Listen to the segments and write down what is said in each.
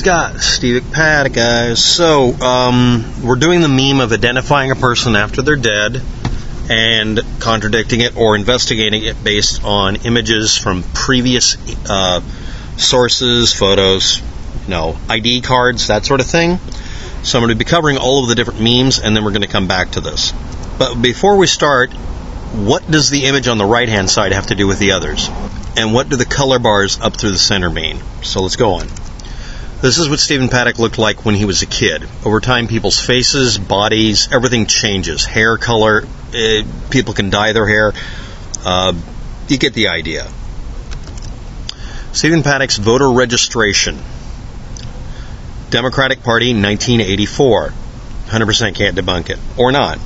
Scott, Steve Paddock, guys. So, we're doing the meme of identifying a person after they're dead and contradicting it or investigating it based on images from previous sources, photos, ID cards, that sort of thing. So I'm going to be covering all of the different memes, and then we're going to come back to this. But before we start, what does the image on the right-hand side have to do with the others? And what do the color bars up through the center mean? So let's go on. This is what Stephen Paddock looked like when he was a kid. Over time, people's faces, bodies, everything changes. Hair color, people can dye their hair. You get the idea. Stephen Paddock's voter registration. Democratic Party, 1984. 100% can't debunk it. Or not.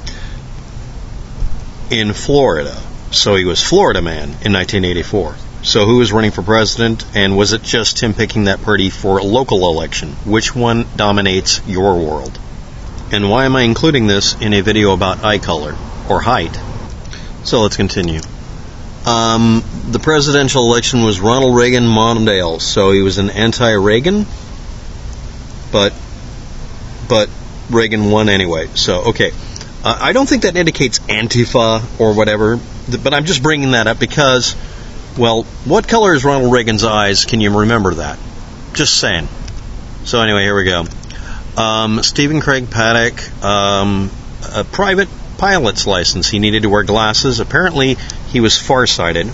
In Florida. So he was Florida man in 1984. So who was running for president, and was it just him picking that party for a local election? Which one dominates your world? And why am I including this in a video about eye color, or height? So let's continue. The presidential election was Ronald Reagan Mondale, so he was an anti-Reagan, but Reagan won anyway, so okay. I don't think that indicates Antifa or whatever, but I'm just bringing that up because, well, what color is Ronald Reagan's eyes? Can you remember that? Just saying. So anyway, here we go. Stephen Craig Paddock, a private pilot's license. He needed to wear glasses. Apparently, he was farsighted.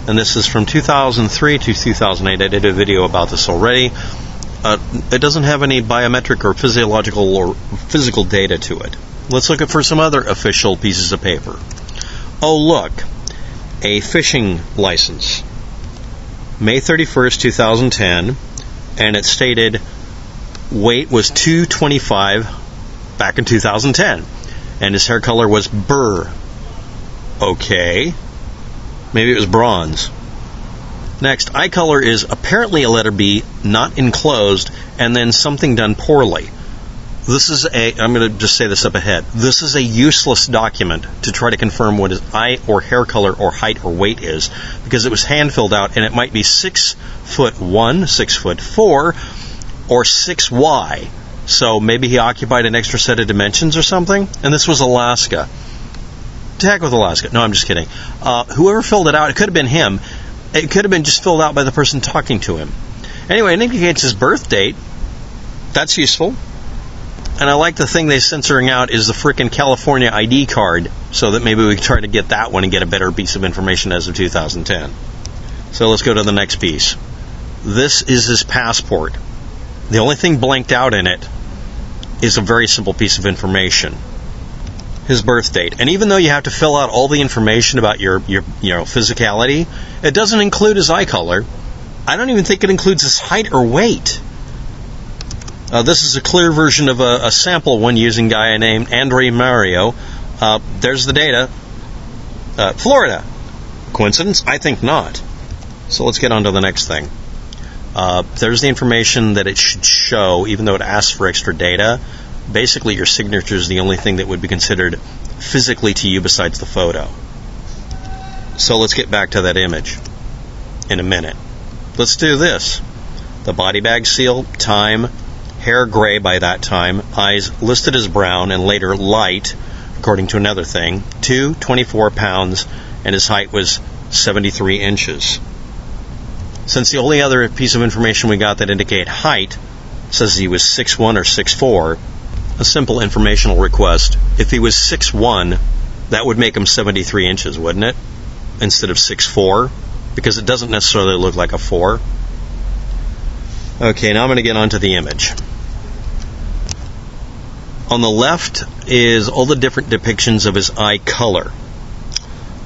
And this is from 2003 to 2008. I did a video about this already. It doesn't have any biometric or physiological or physical data to it. Let's look for some other official pieces of paper. Oh, look. A fishing license. May 31st, 2010. And it stated weight was 225 back in 2010. And his hair color was burr. Okay. Maybe it was bronze. Next, eye color is apparently a letter B, not enclosed, and then something done poorly. This is I'm going to just say this up ahead. This is a useless document to try to confirm what his eye or hair color or height or weight is, because it was hand filled out and it might be 6'1", 6'4", or 6Y. So maybe he occupied an extra set of dimensions or something. And this was Alaska. To heck with Alaska. No, I'm just kidding. Whoever filled it out, it could have been him. It could have been just filled out by the person talking to him. Anyway, it indicates his birth date. That's useful. And I like the thing they're censoring out is the frickin' California ID card, so that maybe we can try to get that one and get a better piece of information as of 2010. So let's go to the next piece. This is his passport. The only thing blanked out in it is a very simple piece of information. His birth date. And even though you have to fill out all the information about your physicality, it doesn't include his eye color. I don't even think it includes his height or weight. This is a clear version of a sample one using a guy named Andre Mario. There's the data. Florida. Coincidence? I think not. So let's get on to the next thing. There's the information that it should show, even though it asks for extra data. Basically, your signature is the only thing that would be considered physically to you besides the photo. So let's get back to that image in a minute. Let's do this. The body bag seal, time, hair gray by that time, eyes listed as brown and later light, according to another thing, 24 pounds, and his height was 73 inches. Since the only other piece of information we got that indicate height says he was 6'1" or 6'4", a simple informational request. If he was 6'1", that would make him 73 inches, wouldn't it? Instead of 6'4", because it doesn't necessarily look like a 4. Okay, now I'm going to get onto the image. On the left is all the different depictions of his eye color.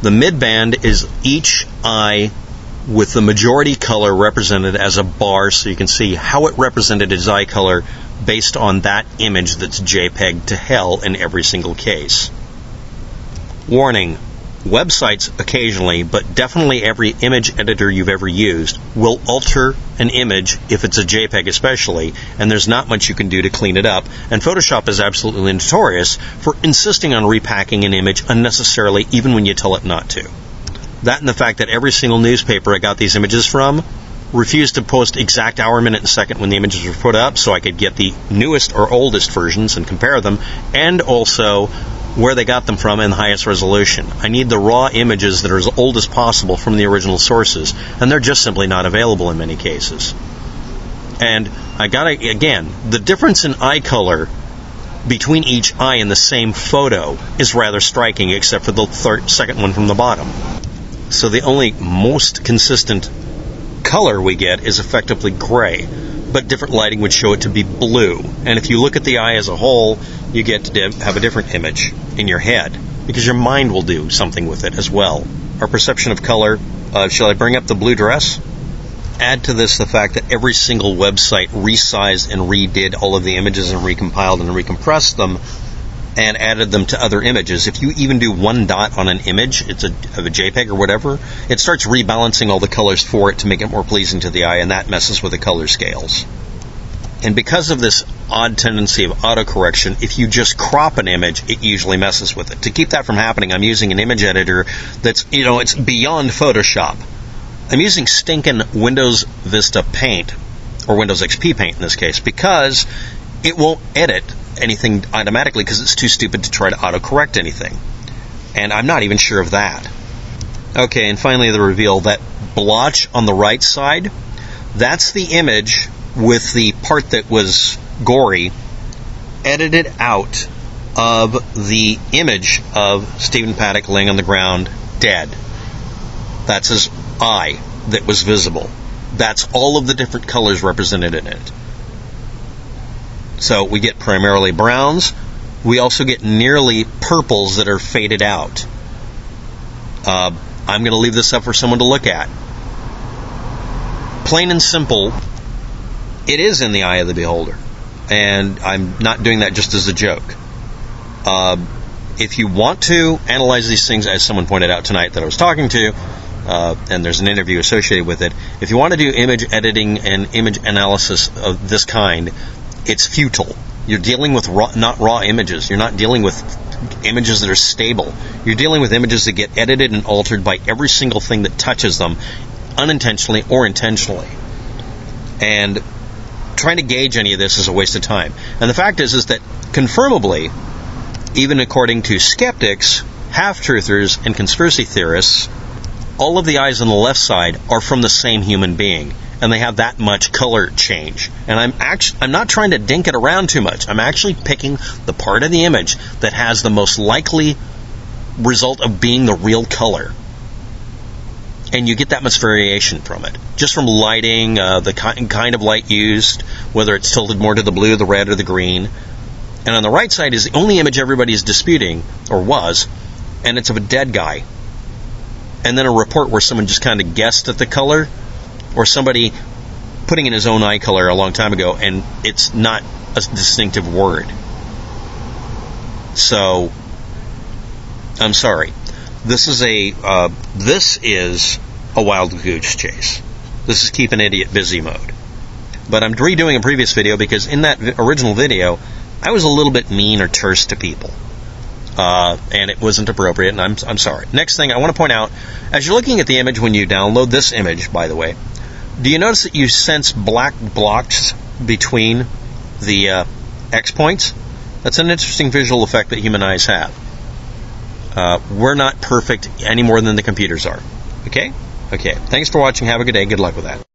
The midband is each eye with the majority color represented as a bar, so you can see how it represented his eye color based on that image that's JPEG to hell in every single case. Warning, websites occasionally, but definitely every image editor you've ever used, will alter an image if it's a JPEG especially, and there's not much you can do to clean it up, and Photoshop is absolutely notorious for insisting on repacking an image unnecessarily even when you tell it not to. That and the fact that every single newspaper I got these images from refused to post exact hour, minute, and second when the images were put up so I could get the newest or oldest versions and compare them, and also where they got them from and the highest resolution. I need the raw images that are as old as possible from the original sources, and they're just simply not available in many cases. And I gotta, again, the difference in eye color between each eye in the same photo is rather striking, except for the second one from the bottom. So the only most consistent color we get is effectively gray, but different lighting would show it to be blue. And if you look at the eye as a whole, you get to have a different image in your head, because your mind will do something with it as well. Our perception of color, shall I bring up the blue dress? Add to this the fact that every single website resized and redid all of the images and recompiled and recompressed them and added them to other images. If you even do one dot on an image, it's of a JPEG or whatever, it starts rebalancing all the colors for it to make it more pleasing to the eye, and that messes with the color scales. And because of this odd tendency of autocorrection, if you just crop an image, it usually messes with it. To keep that from happening, I'm using an image editor that's, it's beyond Photoshop. I'm using stinking Windows Vista Paint, or Windows XP Paint in this case, because it won't edit anything automatically because it's too stupid to try to autocorrect anything. And I'm not even sure of that. Okay, and finally the reveal, that blotch on the right side, that's the image with the part that was gory edited out of the image of Stephen Paddock laying on the ground dead. That's his eye that was visible. That's all of the different colors represented in it. So we get primarily browns. We also get nearly purples that are faded out. I'm going to leave this up for someone to look at. Plain and simple, it is in the eye of the beholder. And I'm not doing that just as a joke. If you want to analyze these things, as someone pointed out tonight that I was talking to, and there's an interview associated with it, if you want to do image editing and image analysis of this kind, it's futile. You're dealing with not raw images. You're not dealing with images that are stable. You're dealing with images that get edited and altered by every single thing that touches them, unintentionally or intentionally. And trying to gauge any of this is a waste of time. And the fact is that confirmably, even according to skeptics, half-truthers, and conspiracy theorists, all of the eyes on the left side are from the same human being, and they have that much color change. And I'm not trying to dink it around too much. I'm actually picking the part of the image that has the most likely result of being the real color. And you get that much variation from it, just from lighting, the kind of light used, whether it's tilted more to the blue, the red, or the green. And on the right side is the only image everybody is disputing, or was, and it's of a dead guy. And then a report where someone just kind of guessed at the color, or somebody putting in his own eye color a long time ago, and it's not a distinctive word. So, I'm sorry. This is a wild goose chase. This is keep an idiot busy mode. But I'm redoing a previous video because in that original video, I was a little bit mean or terse to people. And it wasn't appropriate, and I'm sorry. Next thing I want to point out, as you're looking at the image when you download this image, by the way, do you notice that you sense black blocks between the X points? That's an interesting visual effect that human eyes have. We're not perfect any more than the computers are. Okay? Okay. Thanks for watching. Have a good day. Good luck with that.